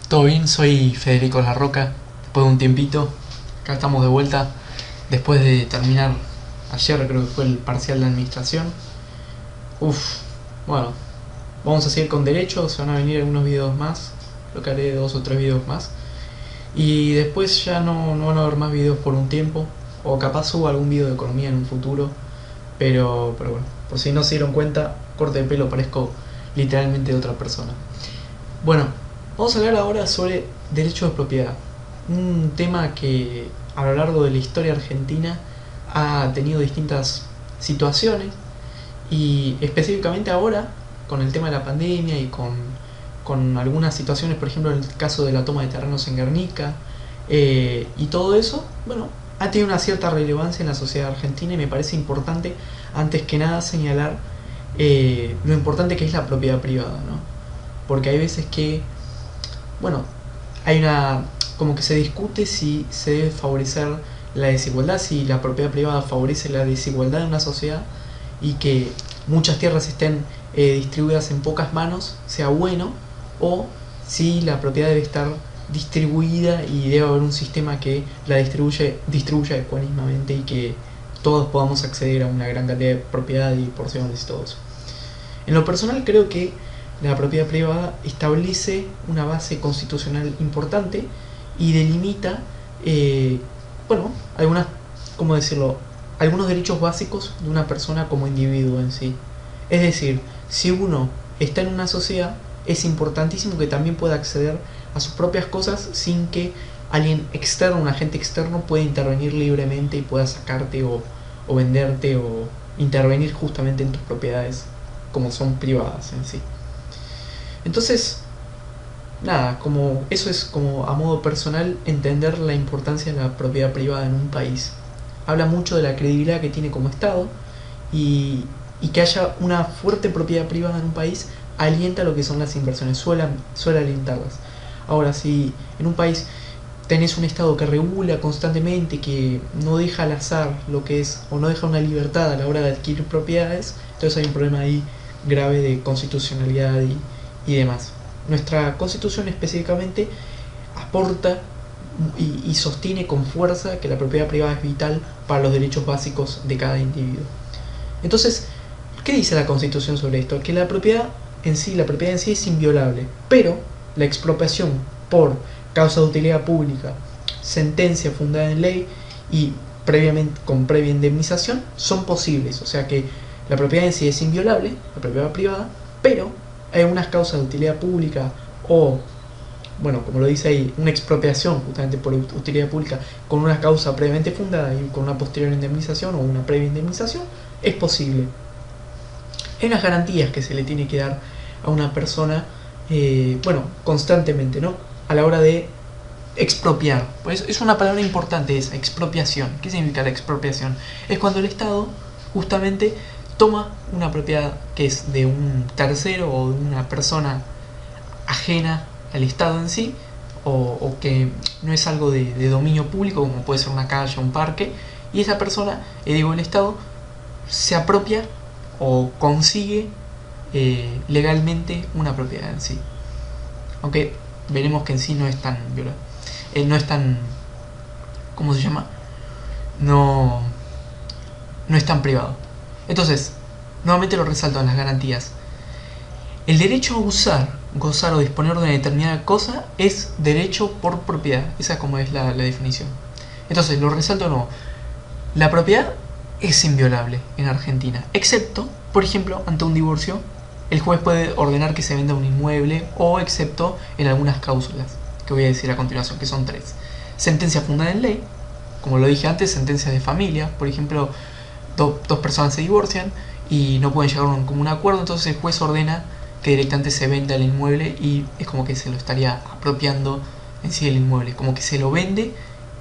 Todo bien, soy Federico Larroca. Después de un tiempito, acá estamos de vuelta. Después de terminar ayer, creo que fue el parcial de administración. Bueno, vamos a seguir con derecho. Se van a venir algunos videos más. Creo que haré 2 o 3 videos más. Y después ya no van a haber más videos por un tiempo. O capaz subo algún video de economía en un futuro. Pero bueno, por si no se dieron cuenta, corte de pelo, parezco literalmente de otra persona. Bueno, vamos a hablar ahora sobre derecho de propiedad, un tema que a lo largo de la historia argentina ha tenido distintas situaciones y específicamente ahora con el tema de la pandemia y con algunas situaciones, por ejemplo en el caso de la toma de terrenos en Guernica y todo eso, bueno, ha tenido una cierta relevancia en la sociedad argentina y me parece importante antes que nada señalar lo importante que es la propiedad privada, ¿no? Porque hay veces que, bueno, hay una, como que se discute si se debe favorecer la desigualdad, si la propiedad privada favorece la desigualdad en una sociedad y que muchas tierras estén distribuidas en pocas manos sea bueno, o si la propiedad debe estar distribuida y debe haber un sistema que la distribuya ecuánimamente y que todos podamos acceder a una gran cantidad de propiedad y porciones y todo eso. En lo personal creo que la propiedad privada establece una base constitucional importante y delimita, algunas, ¿cómo decirlo?, algunos derechos básicos de una persona como individuo en sí. Es decir, si uno está en una sociedad, es importantísimo que también pueda acceder a sus propias cosas sin que alguien externo, un agente externo, pueda intervenir libremente y pueda sacarte o venderte o intervenir justamente en tus propiedades como son privadas en sí. Entonces, nada, como eso es como a modo personal entender la importancia de la propiedad privada en un país. Habla mucho de la credibilidad que tiene como Estado y que haya una fuerte propiedad privada en un país alienta lo que son las inversiones, suele alentarlas. Ahora, si en un país tenés un Estado que regula constantemente, que no deja al azar lo que es, o no deja una libertad a la hora de adquirir propiedades, entonces hay un problema ahí grave de constitucionalidad y demás. Nuestra Constitución específicamente aporta y sostiene con fuerza que la propiedad privada es vital para los derechos básicos de cada individuo. Entonces, ¿qué dice la Constitución sobre esto? Que la propiedad en sí es inviolable, pero la expropiación por causa de utilidad pública, sentencia fundada en ley y con previa indemnización son posibles. O sea que la propiedad en sí es inviolable, la propiedad privada, pero hay unas causas de utilidad pública o, bueno, como lo dice ahí, una expropiación justamente por utilidad pública con una causa previamente fundada y con una posterior indemnización o una previa indemnización, es posible. Hay unas garantías que se le tiene que dar a una persona, constantemente, ¿no? A la hora de expropiar. Pues es una palabra importante esa, expropiación. ¿Qué significa la expropiación? Es cuando el Estado justamente toma una propiedad que es de un tercero o de una persona ajena al Estado en sí, o que no es algo de dominio público, como puede ser una calle o un parque, y esa persona, el Estado, se apropia o consigue legalmente una propiedad en sí. Aunque veremos que en sí no es tan violado. No es tan, ¿cómo se llama? No es tan privado. Entonces, nuevamente lo resalto en las garantías. El derecho a usar, gozar o disponer de una determinada cosa es derecho por propiedad. Esa es como es la definición. Entonces, lo resalto de nuevo. La propiedad es inviolable en Argentina, excepto, por ejemplo, ante un divorcio, el juez puede ordenar que se venda un inmueble, o excepto en algunas cláusulas, que voy a decir a continuación, que son 3. Sentencia fundada en ley, como lo dije antes, sentencias de familia, por ejemplo, dos personas se divorcian y no pueden llegar a un común acuerdo, entonces el juez ordena que directamente se venda el inmueble y es como que se lo estaría apropiando en sí el inmueble, como que se lo vende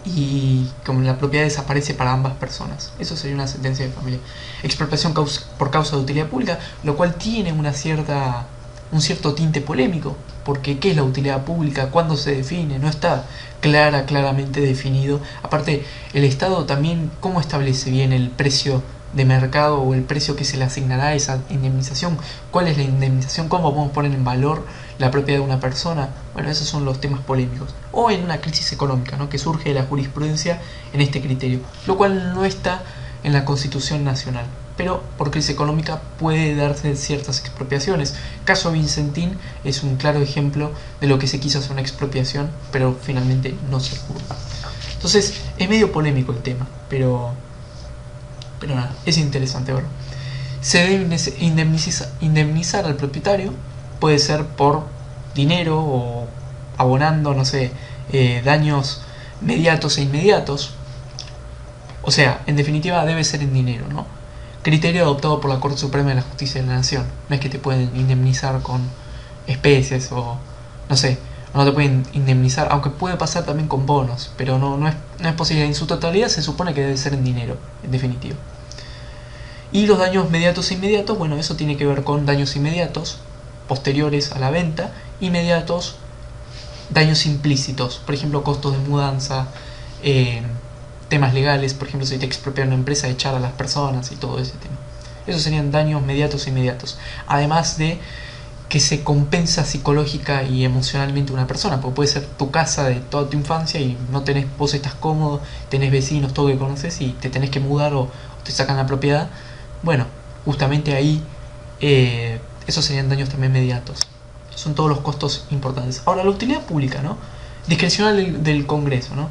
y como la propiedad desaparece para ambas personas. Eso sería una sentencia de familia. Expropiación por causa de utilidad pública, lo cual tiene un cierto tinte polémico, porque ¿qué es la utilidad pública? ¿Cuándo se define? No está claramente definido. Aparte, el Estado también, ¿cómo establece bien el precio de mercado o el precio que se le asignará a esa indemnización, cuál es la indemnización, cómo podemos poner en valor la propiedad de una persona. Bueno, esos son los temas polémicos. O en una crisis económica, ¿no?, que surge de la jurisprudencia en este criterio, lo cual no está en la Constitución Nacional, pero por crisis económica puede darse ciertas expropiaciones. Caso Vicentín es un claro ejemplo de lo que se quiso hacer una expropiación, pero finalmente no se pudo. Entonces es medio polémico el tema, pero nada, es interesante verlo. Se debe indemnizar al propietario, puede ser por dinero o abonando, no sé, daños mediatos e inmediatos. O sea, en definitiva debe ser en dinero, ¿no? Criterio adoptado por la Corte Suprema de la Justicia de la Nación. No es que te pueden indemnizar con especies o, no sé, no te pueden indemnizar, aunque puede pasar también con bonos, pero no es posible. En su totalidad se supone que debe ser en dinero, en definitiva. Y los daños mediatos e inmediatos, bueno, eso tiene que ver con daños inmediatos, posteriores a la venta, inmediatos, daños implícitos, por ejemplo, costos de mudanza, temas legales, por ejemplo, si te expropian una empresa, echar a las personas y todo ese tema. Esos serían daños mediatos e inmediatos. Además de que se compensa psicológica y emocionalmente una persona, porque puede ser tu casa de toda tu infancia y vos estás cómodo, tenés vecinos, todo que conoces y te tenés que mudar o te sacan la propiedad. Bueno, justamente ahí esos serían daños también mediatos. Son todos los costos importantes. Ahora, la utilidad pública, ¿no? Discrecional del Congreso, ¿no?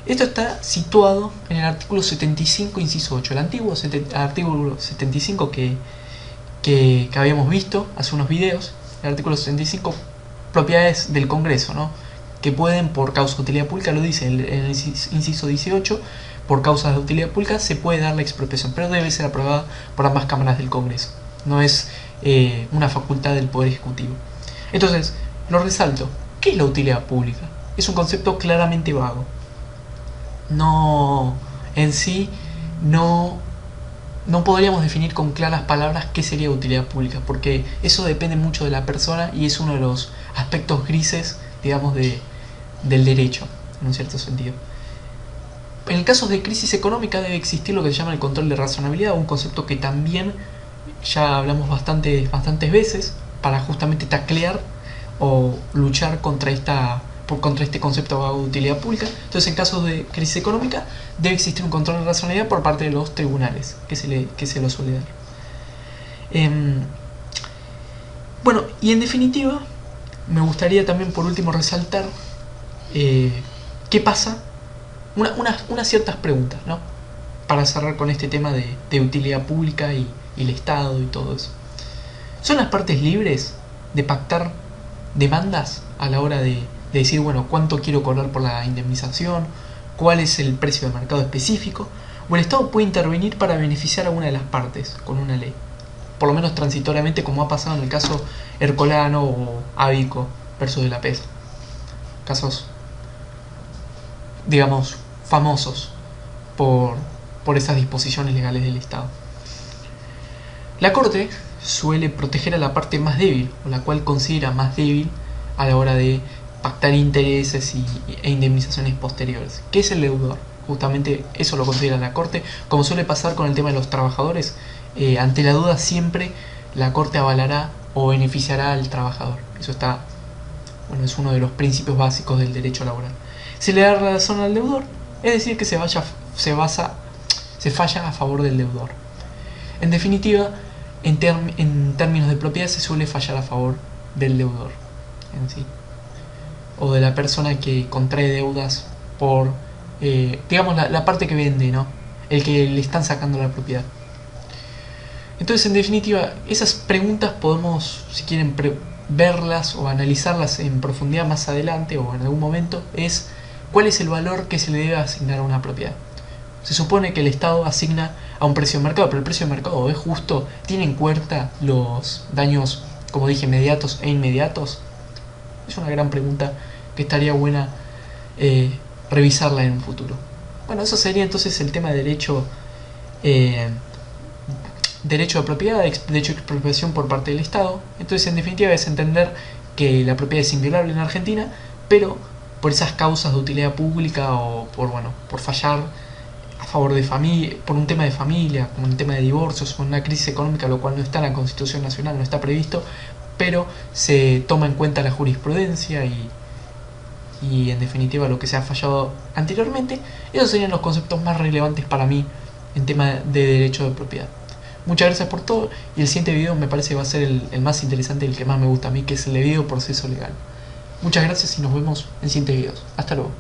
Esto está situado en el artículo 75, inciso 8. El antiguo artículo 75 que habíamos visto hace unos videos. El artículo 75, propiedades del Congreso, ¿no?, que pueden, por causa de utilidad pública, lo dice en el inciso 18, por causas de utilidad pública se puede dar la expropiación, pero debe ser aprobada por ambas cámaras del Congreso. No es una facultad del Poder Ejecutivo. Entonces, lo resalto. ¿Qué es la utilidad pública? Es un concepto claramente vago. No podríamos definir con claras palabras qué sería utilidad pública, porque eso depende mucho de la persona y es uno de los aspectos grises, digamos, del derecho, en un cierto sentido. En el caso de crisis económica debe existir lo que se llama el control de razonabilidad, un concepto que también ya hablamos bastantes veces, para justamente taclear o luchar contra este concepto de utilidad pública. Entonces, en casos de crisis económica debe existir un control de razonabilidad por parte de los tribunales que se lo suele dar. Bueno, y en definitiva me gustaría también por último resaltar qué pasa, unas ciertas preguntas, ¿no?, para cerrar con este tema de utilidad pública y el Estado y todo eso. ¿Son las partes libres de pactar demandas a la hora de decir, bueno, cuánto quiero cobrar por la indemnización, cuál es el precio de mercado específico? ¿O el Estado puede intervenir para beneficiar a una de las partes con una ley? Por lo menos transitoriamente, como ha pasado en el caso Ercolano o Abico versus de la PESA. Casos, digamos, famosos por esas disposiciones legales del Estado. La Corte suele proteger a la parte más débil, o la cual considera más débil a la hora de pactar intereses e indemnizaciones posteriores. ¿Qué es el deudor? Justamente eso lo considera la Corte. Como suele pasar con el tema de los trabajadores, ante la duda siempre la Corte avalará o beneficiará al trabajador. Eso está, bueno, es uno de los principios básicos del derecho laboral. Se le da razón al deudor, es decir, que se falla a favor del deudor. En definitiva, en términos de propiedad se suele fallar a favor del deudor en sí, o de la persona que contrae deudas por, digamos, la parte que vende, ¿no?, el que le están sacando la propiedad. Entonces, en definitiva, esas preguntas podemos, si quieren, verlas o analizarlas en profundidad más adelante o en algún momento. Es cuál es el valor que se le debe asignar a una propiedad. Se supone que el Estado asigna a un precio de mercado, pero el precio de mercado es justo, tiene en cuenta los daños, como dije, mediatos e inmediatos. Es una gran pregunta que estaría buena revisarla en un futuro. Bueno, eso sería entonces el tema de derecho de propiedad, derecho de expropiación por parte del Estado. Entonces, en definitiva, es entender que la propiedad es inviolable en Argentina, pero por esas causas de utilidad pública o por fallar a favor de familia, por un tema de familia, como un tema de divorcios o una crisis económica, lo cual no está en la Constitución Nacional, no está previsto, pero se toma en cuenta la jurisprudencia y en definitiva lo que se ha fallado anteriormente. Esos serían los conceptos más relevantes para mí en tema de derecho de propiedad. Muchas gracias por todo, y el siguiente video me parece que va a ser el más interesante, el que más me gusta a mí, que es el debido proceso legal. Muchas gracias y nos vemos en siguientes videos. Hasta luego.